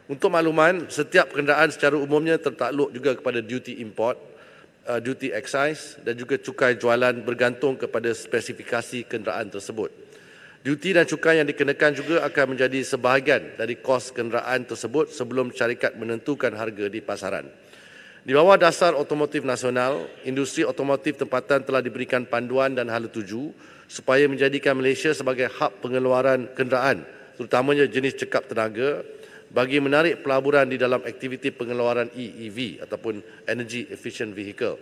Untuk makluman, setiap kenderaan secara umumnya tertakluk juga kepada duty import, duty excise dan juga cukai jualan bergantung kepada spesifikasi kenderaan tersebut. Duty dan cukai yang dikenakan juga akan menjadi sebahagian dari kos kenderaan tersebut sebelum syarikat menentukan harga di pasaran. Di bawah dasar otomotif nasional, industri otomotif tempatan telah diberikan panduan dan hala tuju supaya menjadikan Malaysia sebagai hub pengeluaran kenderaan, terutamanya jenis cekap tenaga, bagi menarik pelaburan di dalam aktiviti pengeluaran EEV ataupun Energy Efficient Vehicle.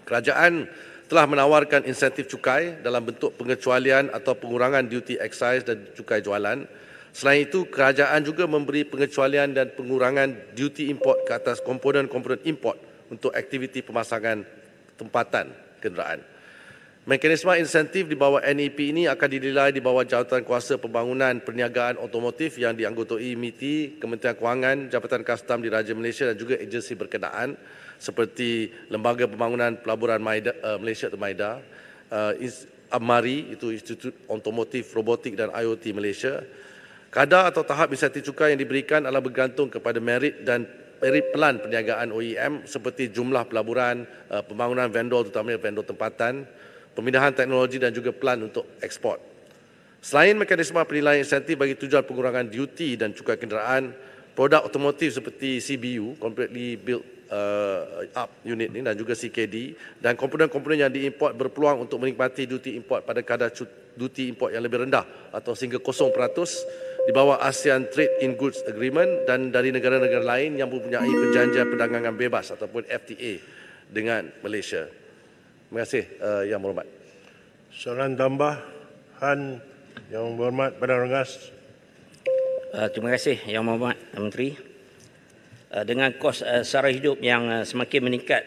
Kerajaan telah menawarkan insentif cukai dalam bentuk pengecualian atau pengurangan duty excise dan cukai jualan. Selain itu, kerajaan juga memberi pengecualian dan pengurangan duty import ke atas komponen-komponen import untuk aktiviti pemasangan tempatan kenderaan. Mekanisme insentif di bawah NEP ini akan dinilai di bawah Jawatan Kuasa Pembangunan Perniagaan Otomotif yang dianggotai MITI, Kementerian Kewangan, Jabatan Kastam Diraja Malaysia dan juga agensi berkenaan seperti Lembaga Pembangunan Pelaburan Malaysia atau MIDA, AMARI, itu Institut Otomotif, Robotik dan IoT Malaysia. Kadar atau tahap insentif cukai yang diberikan adalah bergantung kepada merit pelan perniagaan OEM seperti jumlah pelaburan, pembangunan vendor terutamanya vendor tempatan, pemindahan teknologi dan juga pelan untuk ekspor. Selain mekanisme penilaian insentif bagi tujuan pengurangan duty dan cukai kenderaan, produk otomotif seperti CBU, Completely Built Up Unit ini dan juga CKD dan komponen-komponen yang diimport berpeluang untuk menikmati duty import pada kadar duty import yang lebih rendah atau sehingga 0% di bawah ASEAN Trade in Goods Agreement dan dari negara-negara lain yang mempunyai perjanjian perdagangan bebas ataupun FTA dengan Malaysia. Terima kasih Yang Berhormat. Soalan tambahan Yang Berhormat Badan Rengas. Terima kasih Yang Berhormat Menteri. Dengan kos sara hidup yang semakin meningkat,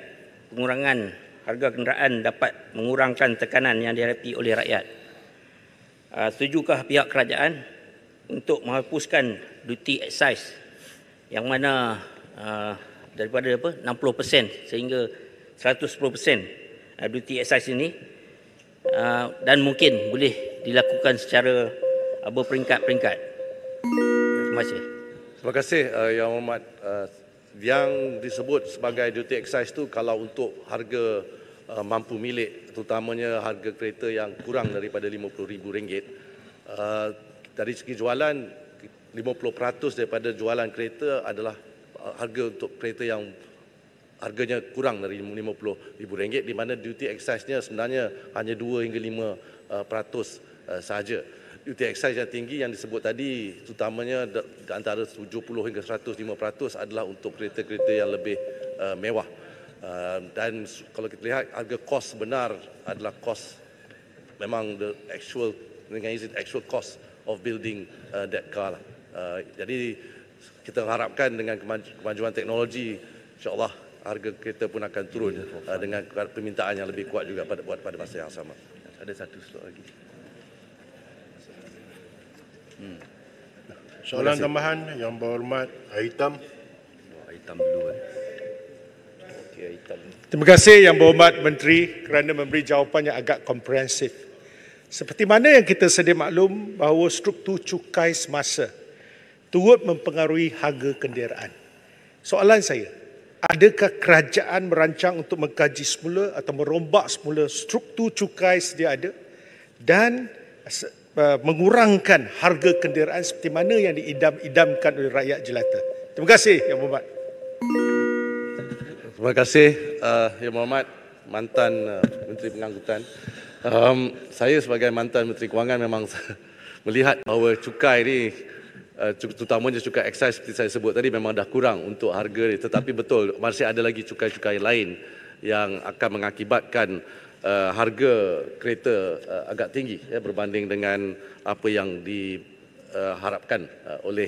pengurangan harga kenderaan dapat mengurangkan tekanan yang dihadapi oleh rakyat. Setujukah pihak kerajaan untuk menghapuskan duty excise yang mana daripada 60% sehingga 110% duty excise ini dan mungkin boleh dilakukan secara berperingkat-peringkat. Terima kasih. Terima kasih Yang Berhormat. Yang disebut sebagai duty excise itu kalau untuk harga mampu milik, terutamanya harga kereta yang kurang daripada RM50,000. Dari segi jualan, 50% daripada jualan kereta adalah harga untuk kereta yang harganya kurang dari RM50,000, di mana duty excise-nya sebenarnya hanya 2 hingga 5% sahaja. Duty excise yang tinggi yang disebut tadi, terutamanya antara 70 hingga 105% adalah untuk kereta-kereta yang lebih mewah. Dan kalau kita lihat harga kos sebenar adalah kos memang the actual cost of building that car lah. Jadi kita harapkan dengan kemajuan teknologi, insya-Allah harga kereta pun akan turun dengan permintaan yang lebih kuat juga pada masa yang sama. Ada satu slot lagi. Soalan tambahan Yang Berhormat Aitam. Aitam dulu. Okey, Aitam. Terima kasih Yang Berhormat Menteri kerana memberi jawapan yang agak komprehensif. Seperti mana yang kita sedia maklum bahawa struktur cukai semasa turut mempengaruhi harga kenderaan. Soalan saya, adakah kerajaan merancang untuk mengkaji semula atau merombak semula struktur cukai sedia ada dan mengurangkan harga kenderaan seperti mana yang diidam-idamkan oleh rakyat jelata? Terima kasih Yang Berhormat. Terima kasih Yang Berhormat mantan Menteri Pengangkutan. Saya sebagai mantan Menteri Kewangan memang melihat bahawa cukai ni, terutamanya cukai excise seperti saya sebut tadi, memang dah kurang untuk harga ni. Tetapi betul, masih ada lagi cukai-cukai lain yang akan mengakibatkan harga kereta agak tinggi berbanding dengan apa yang diharapkan oleh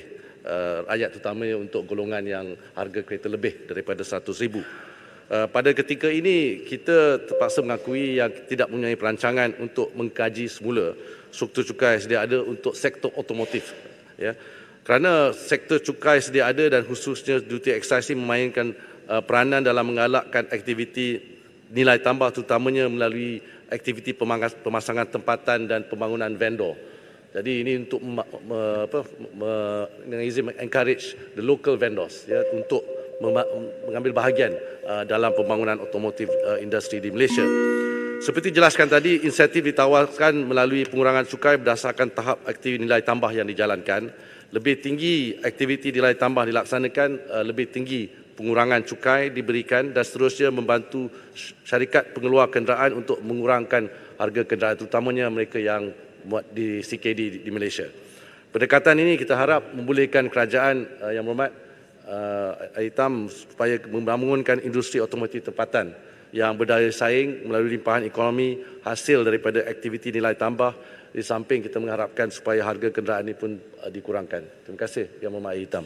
rakyat, terutamanya untuk golongan yang harga kereta lebih daripada 100,000. Pada ketika ini kita terpaksa mengakui yang tidak mempunyai perancangan untuk mengkaji semula struktur cukai sedia ada untuk sektor otomotif, ya. Kerana sektor cukai sedia ada dan khususnya duty excise memainkan peranan dalam menggalakkan aktiviti nilai tambah, terutamanya melalui aktiviti pemasangan tempatan dan pembangunan vendor. Jadi ini untuk encourage the local vendors ya untuk mengambil bahagian dalam pembangunan otomotif industri di Malaysia. Seperti jelaskan tadi, insentif ditawarkan melalui pengurangan cukai berdasarkan tahap aktiviti nilai tambah yang dijalankan. Lebih tinggi aktiviti nilai tambah dilaksanakan, lebih tinggi pengurangan cukai diberikan dan seterusnya membantu syarikat pengeluar kenderaan untuk mengurangkan harga kenderaan, terutamanya mereka yang buat di CKD di Malaysia. Pendekatan ini kita harap membolehkan kerajaan yang berhormat Hitam supaya membangunkan industri otomotif tempatan yang berdaya saing melalui limpahan ekonomi hasil daripada aktiviti nilai tambah, di samping kita mengharapkan supaya harga kenderaan ini pun dikurangkan. Terima kasih Yang Berhormat Hitam.